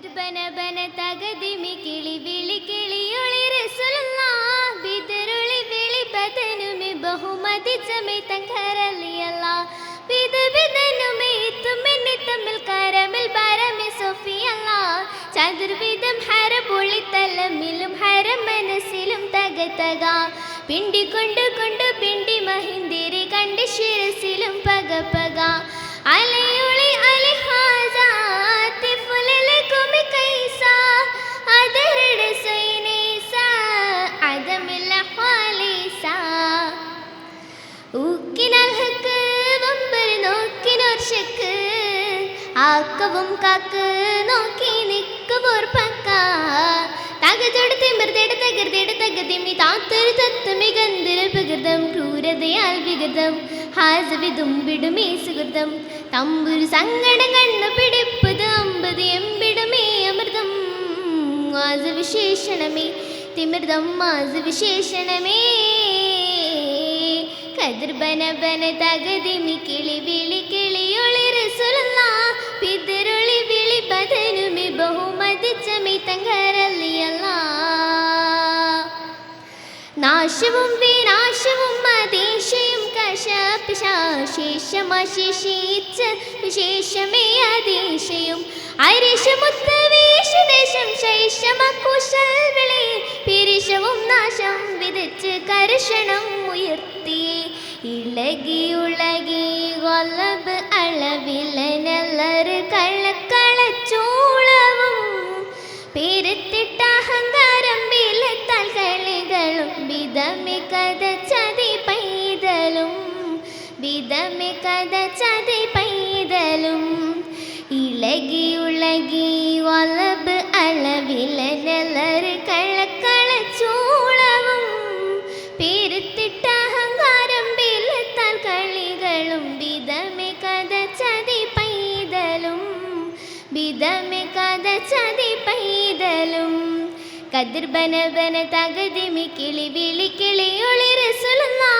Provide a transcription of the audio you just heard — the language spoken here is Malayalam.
ബന ബന തകദിമി കിളി വിളി കിളിയൊളി റസൂലുള്ളാഹ് ബിദറുളി വിളി ബദനുമി ബഹുമതി ചമേതൻ കരലിയല്ലാ ബിദ ബിദനുമി തുമിനി തമിൽ കരമിൽ ബാരമി സോഫിയല്ലാ ചതുർവിധം ഹരപൊളി തലമിലും ഹര മനസ്സിലും തകതക പിണ്ടി കൊണ്ട് കൊണ്ട് പിണ്ടി മഹിന്ദിരി കണ്ട് ശിരസിലും പക പക അലയൊളി അലിഹാസ തിഫുലലകുമി കൈസ അദരട സൈനീസ അദമില്ല ഖാലിസ ഊക്കിനാൽ ഹക്ക് വമ്പർ നോക്കിനോർ ശക്ക് ആക്കവും കാക്ക് നോക്കി നിക്കുവോർ പക്ക തകജോട് തിമിർതെട തകർതെട തകതിമി താത്തൊരു തത്വമി ഗന്ധര പ്രകൃതം ക്രൂരതയാൽ വികൃതം ഹാസവിതും വിടുമേ സുഹൃതം തമ്പുരു സങ്കടം കണ്ണു പിടിപ്പത് അമ്പത് എമ്പിടുമേ അമൃതം ആസ വിശേഷണമേ തിമിർദം ആസ വിശേഷണമേ കതിർ ബന ബന തകതിമി കിളി വിളി കിളിയൊളി റസൂലുള്ളാഹ് പിതരുളി വിളി ബദനുമി ബഹുമതി ചമേതൻ കരലിയല്ലാ നാശവും വിനാശവും അദേശയും കശപിശേഷമശേഷിച്ച വിശേഷമേ അദേശയും ഐരിഷമുത്തവേശദേശം ശൈശമകുശൽ വിളി പിരിശവും നാശം വിതച്ച് കർഷണം ഉയർത്തി ഇളകി ഉളകി കൊലബ് അളവിലനല്ലറ് കള്ളക്കളച്ചൂളവും പേരെത്തിട്ട അഹങ്കാരം വിലത്താൽ കളികളും വിധമി കഥ ചതി പൈതലും വിധമി കഥ ചതി പൈതലും ഇളകി ഉളകി ഒലബ് അളവിലനല്ലറ് കള്ളക്കളച്ചൂളവും പേരെത്തിട്ട അഹങ്കാരം വിലത്താൽ കളികളും വിധമി കഥ ചതി പൈതലും വിധമി കഥ ചതി പൈതലും കതിർ ബന ബന തകതിമി കിളി വിളി കിളിയൊളി റസൂലുള്ളാഹ്